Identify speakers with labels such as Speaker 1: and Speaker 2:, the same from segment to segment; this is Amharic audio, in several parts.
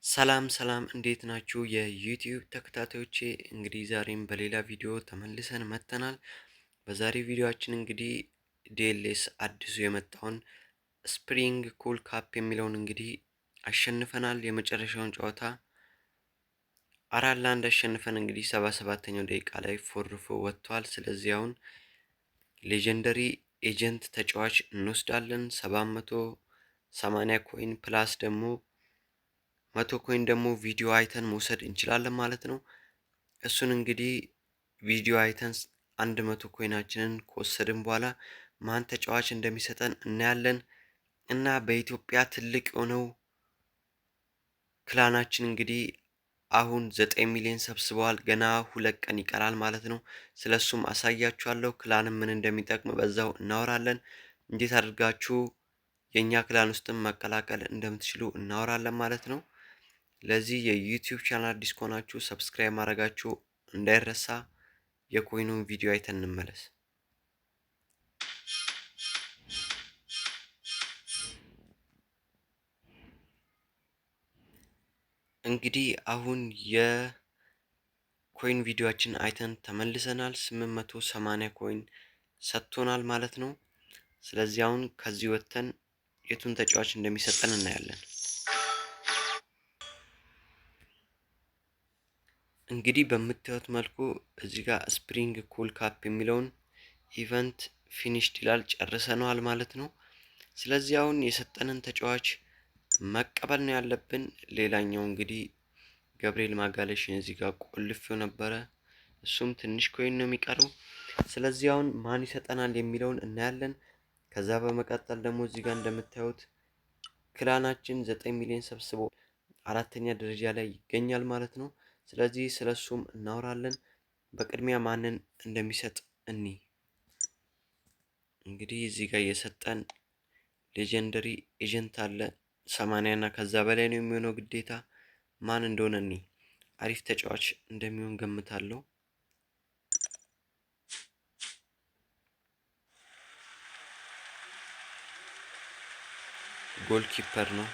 Speaker 1: ሰላም ሰላም እንዴት ናችሁ? የዩቲዩብ ተከታታዮቼ እንግዲህ ዛሬም በሌላ ቪዲዮ ተመልሰን መጥተናል። በዛሬ ቪዲዮአችን እንግዲህ ዲኤልኤስ አዲሱ የመጣውን ስፕሪንግ ኩል ካፕ የሚለውን እንግዲህ አሸንፈናል። የመጨረሻውን ጨዋታ 4-1 አሸንፈን እንግዲህ 77ኛው ደቂቃ ላይ ፎርፎ ወጥቷል። ስለዚህ አሁን ሌጀንደሪ ኤጀንት ተጫዋች እንወስዳለን። 780 ኮይን ፕላስ ደግሞ 100 ኮይን ደግሞ ቪዲዮ አይተን መውሰድ እንችላለን ማለት ነው። እሱን እንግዲህ ቪዲዮ አይተን 100 ኮይናችንን ከወሰድን በኋላ ማን ተጫዋች እንደሚሰጠን እናያለን። እና በኢትዮጵያ ትልቅ የሆነው ክላናችን እንግዲህ አሁን 9 ሚሊዮን ሰብስበዋል። ገና 2 ቀን ይቀራል ማለት ነው። ስለሱም አሳያችኋለሁ። ክላንም ምን እንደሚጠቅም በዛው እናወራለን። እንዴት አድርጋችሁ የኛ ክላን ውስጥም መቀላቀል እንደምትችሉ እናወራለን ማለት ነው። ለዚህ የዩቲዩብ ቻናል አዲስ ከሆናችሁ ሰብስክራይብ ማድረጋችሁ እንዳይረሳ። የኮይኑን ቪዲዮ አይተን እንመለስ። እንግዲህ አሁን የኮይን ቪዲዮአችን አይተን ተመልሰናል። 880 ኮይን ሰጥቶናል ማለት ነው። ስለዚህ አሁን ከዚህ ወጥተን የቱን ተጫዋች እንደሚሰጠን እናያለን። እንግዲህ በምታዩት መልኩ እዚህ ጋር ስፕሪንግ ኩል ካፕ የሚለውን ኢቨንት ፊኒሽድ ይላል፣ ጨርሰነዋል ማለት ነው። ስለዚህ አሁን የሰጠንን ተጫዋች መቀበል ነው ያለብን። ሌላኛው እንግዲህ ገብርኤል ማጋለሽን እዚህ ጋር ቆልፌው ነበረ። እሱም ትንሽ ኮይን ነው የሚቀረው። ስለዚህ አሁን ማን ይሰጠናል የሚለውን እናያለን። ከዛ በመቀጠል ደግሞ እዚህ ጋር እንደምታዩት ክላናችን 9 ሚሊዮን ሰብስቦ 4ኛ ደረጃ ላይ ይገኛል ማለት ነው። ስለዚህ ስለሱም እናወራለን። በቅድሚያ ማንን እንደሚሰጥ እኒ እንግዲህ እዚህ ጋር የሰጠን ሌጀንደሪ ኤጀንት አለ። 80 እና ከዛ በላይ ነው የሚሆነው ግዴታ። ማን እንደሆነ እኒ አሪፍ ተጫዋች እንደሚሆን ገምታለሁ። ጎል ኪፐር ነው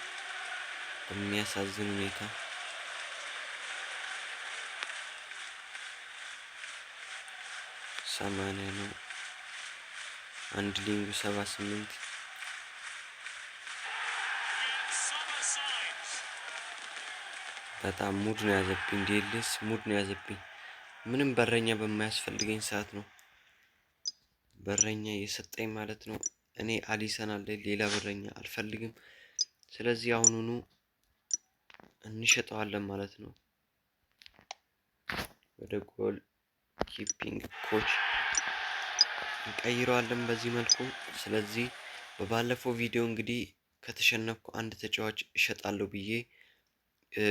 Speaker 1: በሚያሳዝን ሁኔታ። ሰማንያ ነው። አንድ ሊንጉ 78። በጣም ሙድ ነው ያዘብኝ። ዲኤልኤስ ሙድ ነው ያዘብኝ። ምንም በረኛ በማያስፈልገኝ ሰዓት ነው በረኛ የሰጠኝ ማለት ነው። እኔ አሊሰን አለ፣ ሌላ በረኛ አልፈልግም። ስለዚህ አሁኑኑ እንሸጠዋለን ማለት ነው ወደ ጎል ኪፒንግ ኮች እንቀይረዋለን በዚህ መልኩ። ስለዚህ በባለፈው ቪዲዮ እንግዲህ ከተሸነፍኩ አንድ ተጫዋች እሸጣለሁ ብዬ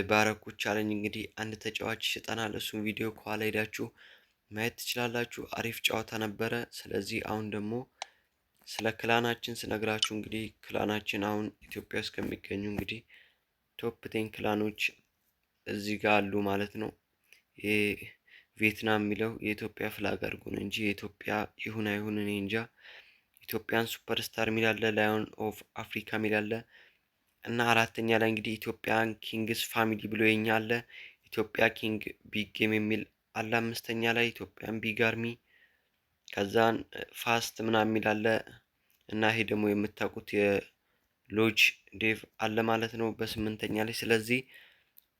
Speaker 1: ባረኩት ቻሌንጅ እንግዲህ አንድ ተጫዋች ይሸጠናል። እሱን ቪዲዮ ከኋላ ሄዳችሁ ማየት ትችላላችሁ። አሪፍ ጨዋታ ነበረ። ስለዚህ አሁን ደግሞ ስለ ክላናችን ስነግራችሁ እንግዲህ ክላናችን አሁን ኢትዮጵያ ውስጥ ከሚገኙ እንግዲህ ቶፕ 10 ክላኖች እዚህ ጋር አሉ ማለት ነው። ይሄ ቪየትናም የሚለው የኢትዮጵያ ፍላግ አድርጎ ነው እንጂ የኢትዮጵያ ይሁን አይሁን እኔ እንጃ። ኢትዮጵያን ሱፐርስታር የሚል አለ፣ ላዮን ኦፍ አፍሪካ የሚል አለ እና አራተኛ ላይ እንግዲህ ኢትዮጵያን ኪንግስ ፋሚሊ ብሎ የኛ አለ። ኢትዮጵያ ኪንግ ቢግ ጌም የሚል አለ። አምስተኛ ላይ ኢትዮጵያን ቢግ አርሚ፣ ከዛን ፋስት ምናምን የሚል አለ እና ይሄ ደግሞ የምታውቁት የሎጅ ዴቭ አለ ማለት ነው በስምንተኛ ላይ። ስለዚህ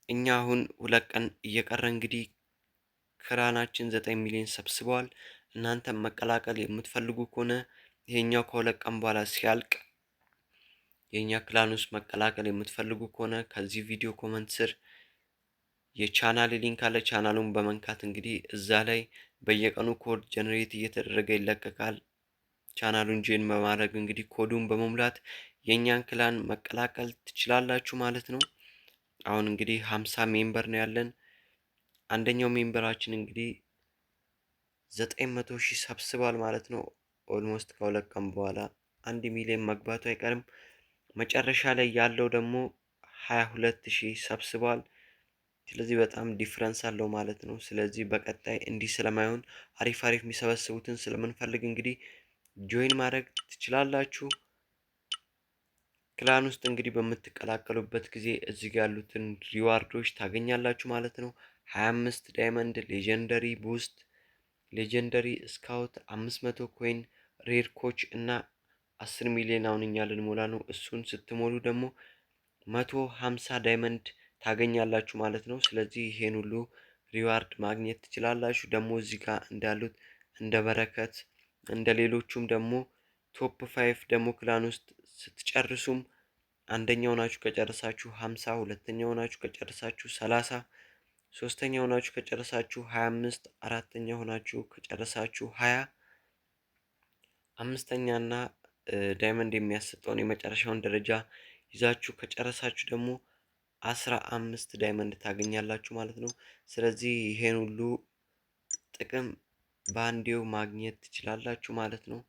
Speaker 1: እኛ አሁን 2 ቀን እየቀረ እንግዲህ ክላናችን 9 ሚሊዮን ሰብስበዋል። እናንተም መቀላቀል የምትፈልጉ ከሆነ ይሄኛው ከ2 ቀን በኋላ ሲያልቅ የኛ ክላን ውስጥ መቀላቀል የምትፈልጉ ከሆነ ከዚህ ቪዲዮ ኮመንት ስር የቻናል ሊንክ አለ። ቻናሉን በመንካት እንግዲህ እዛ ላይ በየቀኑ ኮድ ጀነሬት እየተደረገ ይለቀቃል። ቻናሉን ጆይን በማድረግ እንግዲህ ኮዱን በመሙላት የኛን ክላን መቀላቀል ትችላላችሁ ማለት ነው። አሁን እንግዲህ 50 ሜምበር ነው ያለን። አንደኛው ሜምበራችን እንግዲህ 900 ሺህ ሰብስቧል ማለት ነው። ኦልሞስት ከ2 ቀን በኋላ 1 ሚሊዮን መግባቱ አይቀርም። መጨረሻ ላይ ያለው ደግሞ 22 ሺህ ሰብስቧል። ስለዚህ በጣም ዲፍረንስ አለው ማለት ነው። ስለዚህ በቀጣይ እንዲህ ስለማይሆን አሪፍ አሪፍ የሚሰበስቡትን ስለምንፈልግ እንግዲህ ጆይን ማድረግ ትችላላችሁ። ክላን ውስጥ እንግዲህ በምትቀላቀሉበት ጊዜ እዚህ ጋር ያሉትን ሪዋርዶች ታገኛላችሁ ማለት ነው። 25 ዳይመንድ፣ ሌጀንደሪ ቡስት፣ ሌጀንደሪ ስካውት፣ 500 ኮይን፣ ሬር ኮች እና 10 ሚሊዮን አሁን እኛ ልንሞላ ነው። እሱን ስትሞሉ ደግሞ 150 ዳይመንድ ታገኛላችሁ ማለት ነው። ስለዚህ ይሄን ሁሉ ሪዋርድ ማግኘት ትችላላችሁ። ደግሞ እዚህ ጋር እንዳሉት እንደ በረከት እንደ ሌሎቹም ደግሞ ቶፕ 5 ደግሞ ክላን ውስጥ ስትጨርሱም አንደኛው ናችሁ ከጨረሳችሁ 50፣ ሁለተኛው ናችሁ ከጨረሳችሁ 30፣ ሶስተኛው ናችሁ ከጨረሳችሁ 25፣ አራተኛ ሆናችሁ ከጨረሳችሁ 20፣ አምስተኛና ዳይመንድ የሚያሰጠውን የመጨረሻውን ደረጃ ይዛችሁ ከጨረሳችሁ ደግሞ 15 ዳይመንድ ታገኛላችሁ ማለት ነው። ስለዚህ ይሄን ሁሉ ጥቅም በአንዴው ማግኘት ትችላላችሁ ማለት ነው።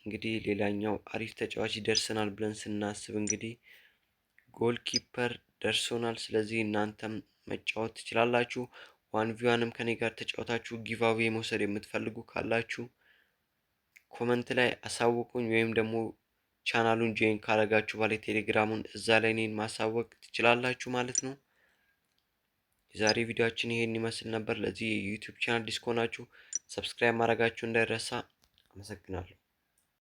Speaker 1: እንግዲህ ሌላኛው አሪፍ ተጫዋች ይደርሰናል ብለን ስናስብ እንግዲህ ጎል ኪፐር ደርሶናል። ስለዚህ እናንተም መጫወት ትችላላችሁ። ዋን ቪዋንም ከኔ ጋር ተጫወታችሁ ጊቫዌ መውሰድ የምትፈልጉ ካላችሁ ኮመንት ላይ አሳውቁኝ፣ ወይም ደግሞ ቻናሉን ጆይን ካረጋችሁ በላይ ቴሌግራሙን እዛ ላይ እኔን ማሳወቅ ትችላላችሁ ማለት ነው። የዛሬ ቪዲዮአችን ይሄን ይመስል ነበር። ለዚህ የዩቲዩብ ቻናል አዲስ ከሆናችሁ ሰብስክራይብ ማድረጋችሁ እንዳይረሳ። አመሰግናለሁ።